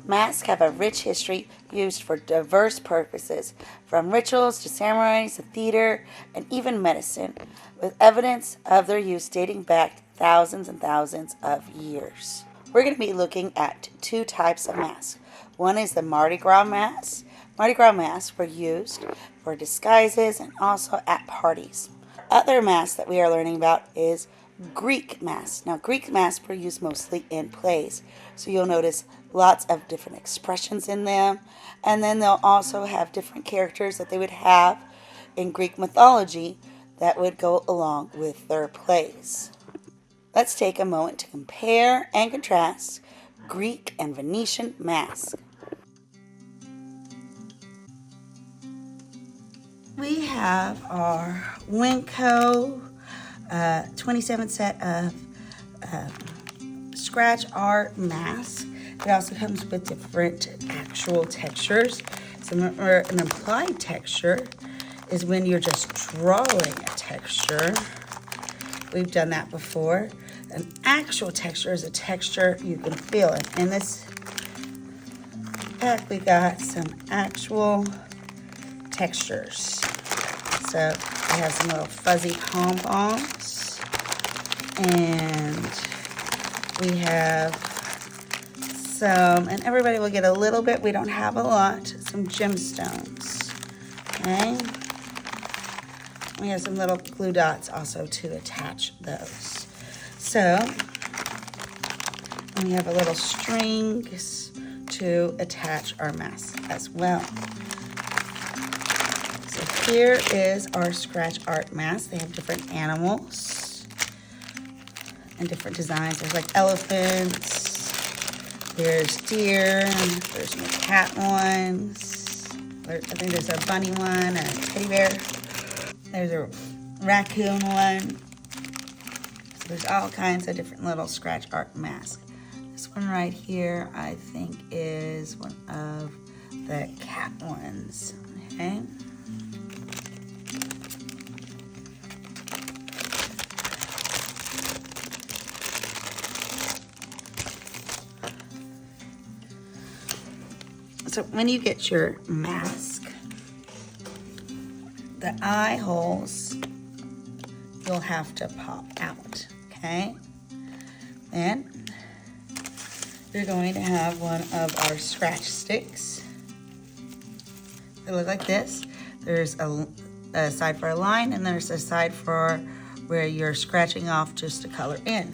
Masks have a rich history used for diverse purposes, from rituals to ceremonies to theater and even medicine, with evidence of their use dating back thousands and thousands of years. We're going to be looking at two types of masks. One is the Mardi Gras mask. Mardi Gras masks were used for disguises and also at parties. Other masks that we are learning about is Greek masks. Now, Greek masks were used mostly in plays, so you'll notice lots of different expressions in them, and then they'll also have different characters that they would have in Greek mythology that would go along with their plays. Let's take a moment to compare and contrast Greek and Venetian masks. We have our Winco 27 set of scratch art masks. It also comes with different actual textures. So remember, an implied texture is when you're just drawing a texture. We've done that before. An actual texture is a texture you can feel it. In this pack, we got some actual textures. So we have some little fuzzy pom-poms, and we have some, and everybody will get a little bit, we don't have a lot, some gemstones, okay? We have some little glue dots also to attach those. So, we have a little strings to attach our mask as well. So here is our scratch art mask. They have different animals and different designs. There's like elephants, there's deer, there's some cat ones. I think there's a bunny one and a teddy bear. There's a raccoon one. So there's all kinds of different little scratch art masks. This one right here, I think, is one of the cat ones, okay? So when you get your mask, the eye holes, you'll have to pop out, okay? Then you're going to have one of our scratch sticks. They look like this. There's a side for a line, and there's a side for where you're scratching off just to color in.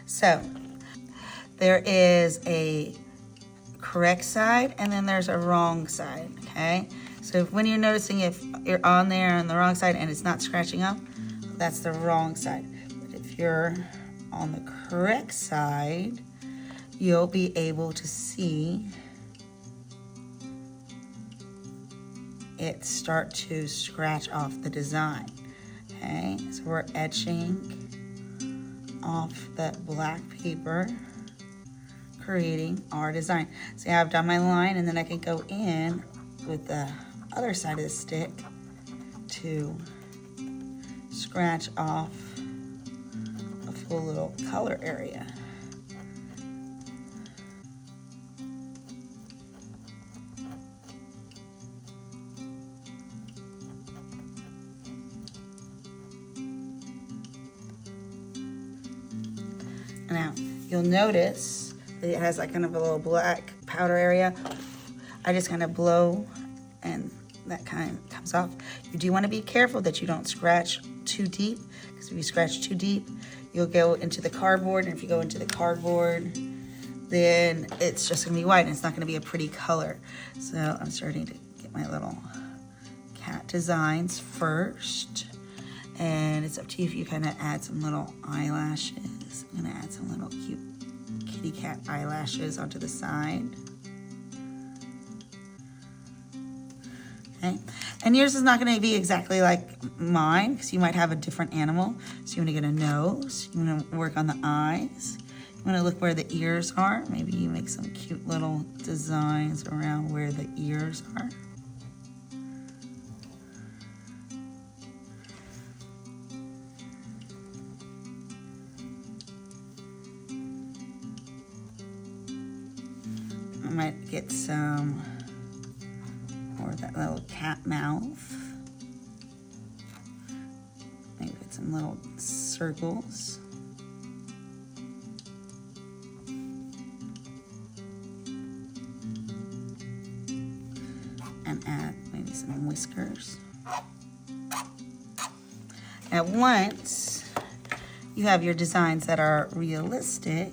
So there is a correct side, and then there's a wrong side, okay? So when you're noticing if you're on there on the wrong side and it's not scratching off, that's the wrong side. But if you're on the correct side, you'll be able to see it start to scratch off the design, okay? So we're etching off that black paper, creating our design. See, I've done my line, and then I can go in with the other side of the stick to scratch off a full little color area. Now, you'll notice that it has like kind of a little black powder area. I just kind of blow and that kind of comes off. You do want to be careful that you don't scratch too deep, because if you scratch too deep, you'll go into the cardboard, and if you go into the cardboard, then it's just going to be white, and it's not going to be a pretty color. So I'm starting to get my little cat designs first, and it's up to you if you kind of add some little eyelashes. I'm going to add some little cute kitty cat eyelashes onto the side. Okay. And yours is not going to be exactly like mine, because you might have a different animal. So you want to get a nose, you want to work on the eyes, you want to look where the ears are. Maybe you make some cute little designs around where the ears are. might get some more of that little cat mouth. Maybe get some little circles. And add maybe some whiskers. Now once you have your designs that are realistic,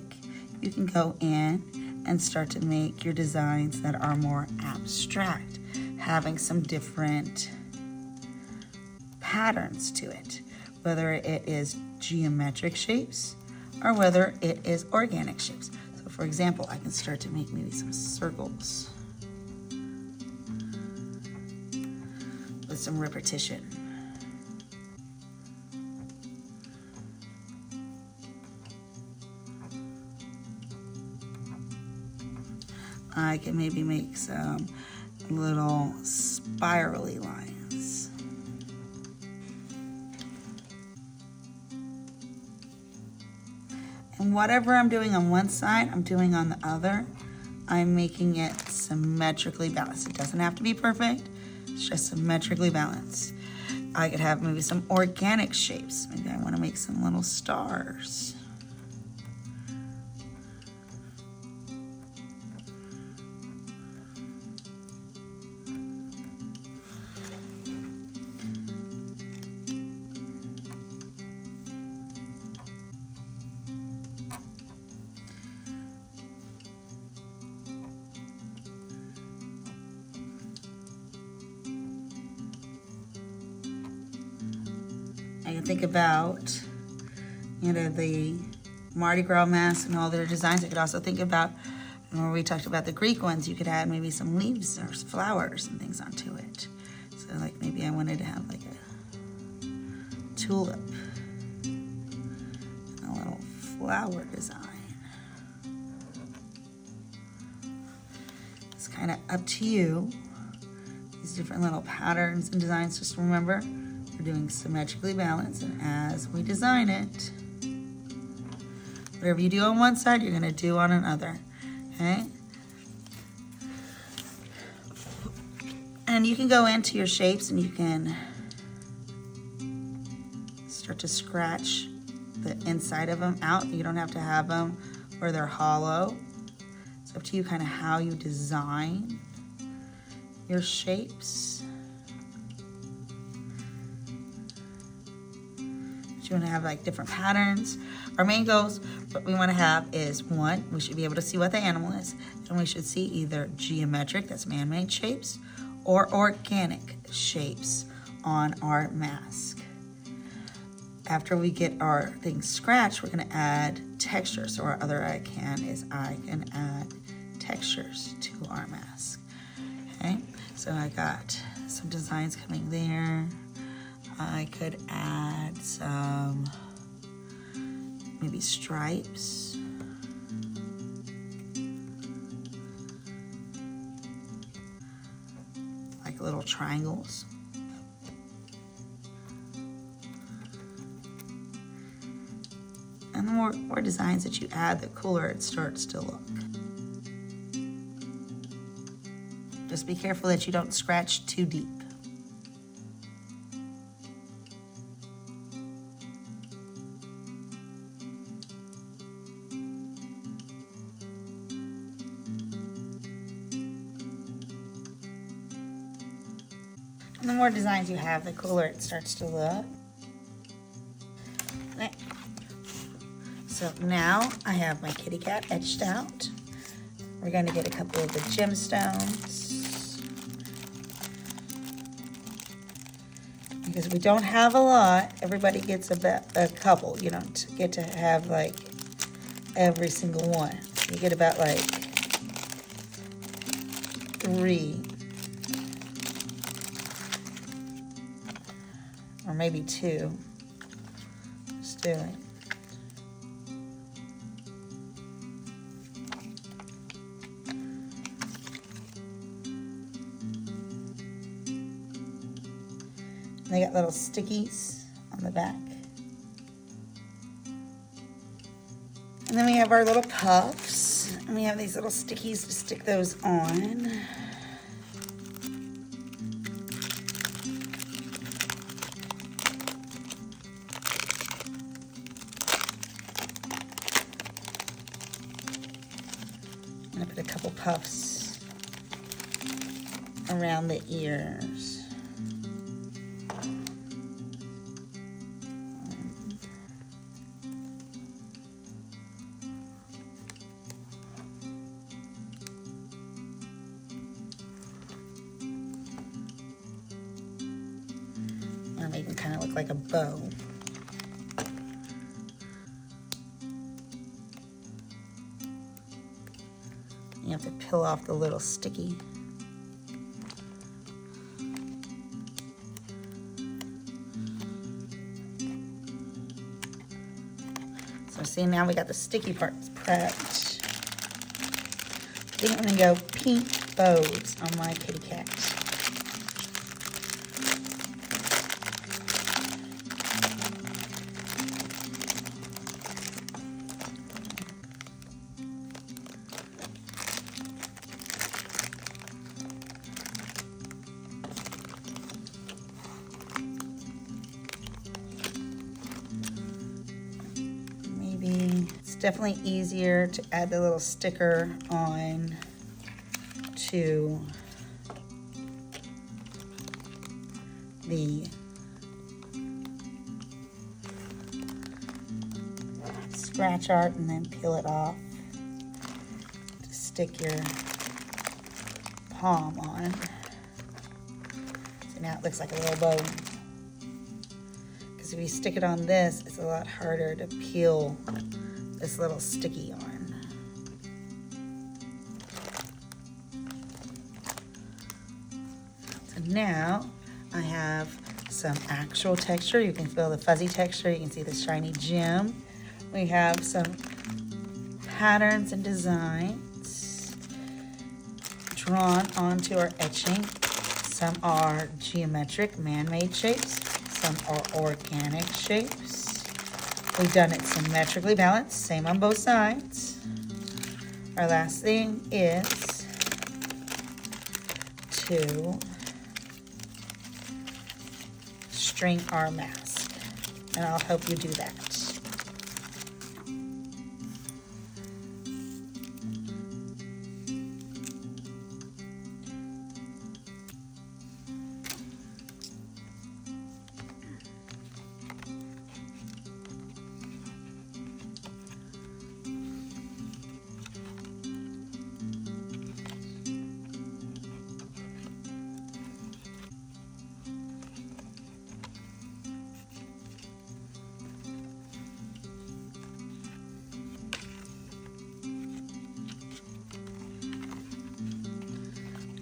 you can go in and start to make your designs that are more abstract, having some different patterns to it, whether it is geometric shapes or whether it is organic shapes. So for example, I can start to make maybe some circles with some repetition. I can maybe make some little spirally lines. And whatever I'm doing on one side, I'm doing on the other. I'm making it symmetrically balanced. It doesn't have to be perfect, it's just symmetrically balanced. I could have maybe some organic shapes. Maybe I want to make some little stars. I can think about, the Mardi Gras masks and all their designs. I could also think about, when we talked about the Greek ones, you could add maybe some leaves or flowers and things onto it. So like maybe I wanted to have like a tulip and a little flower design. It's kind of up to you. These different little patterns and designs, just remember, we're doing symmetrically balanced, and as we design it, whatever you do on one side, you're gonna do on another, okay? And you can go into your shapes and you can start to scratch the inside of them out. You don't have to have them where they're hollow. It's up to you kind of how you design your shapes. You want to have like different patterns. Our main goals, what we want to have is, one, we should be able to see what the animal is, and we should see either geometric, that's man-made shapes, or organic shapes on our mask. After we get our things scratched, we're going to add texture. So our other I can add textures to our mask. Okay, so I got some designs coming there. I could add some maybe stripes. Like little triangles. And the more designs that you add, the cooler it starts to look. Just be careful that you don't scratch too deep. And the more designs you have, the cooler it starts to look. Okay. So now I have my kitty cat etched out. We're going to get a couple of the gemstones. Because we don't have a lot, everybody gets a couple. You don't get to have like every single one. You get about like 3. Or maybe 2. Just do it. They got little stickies on the back. And then we have our little puffs. And we have these little stickies to stick those on. I'm gonna put a couple puffs around the ears. Or make them kind of look like a bow. You have to peel off the little sticky. So see, now we got the sticky parts prepped. I think I'm gonna go pink bows on my kitty cat. It's definitely easier to add the little sticker on to the scratch art and then peel it off to stick your palm on. So now it looks like a little bow. Because if you stick it on this, it's a lot harder to peel this little sticky yarn. So now I have some actual texture. You can feel the fuzzy texture. You can see the shiny gem. We have some patterns and designs drawn onto our etching. Some are geometric, man-made shapes. Some are organic shapes. We've done it symmetrically balanced, same on both sides. Our last thing is to string our mask, and I'll help you do that.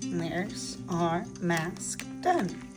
And there's our mask done.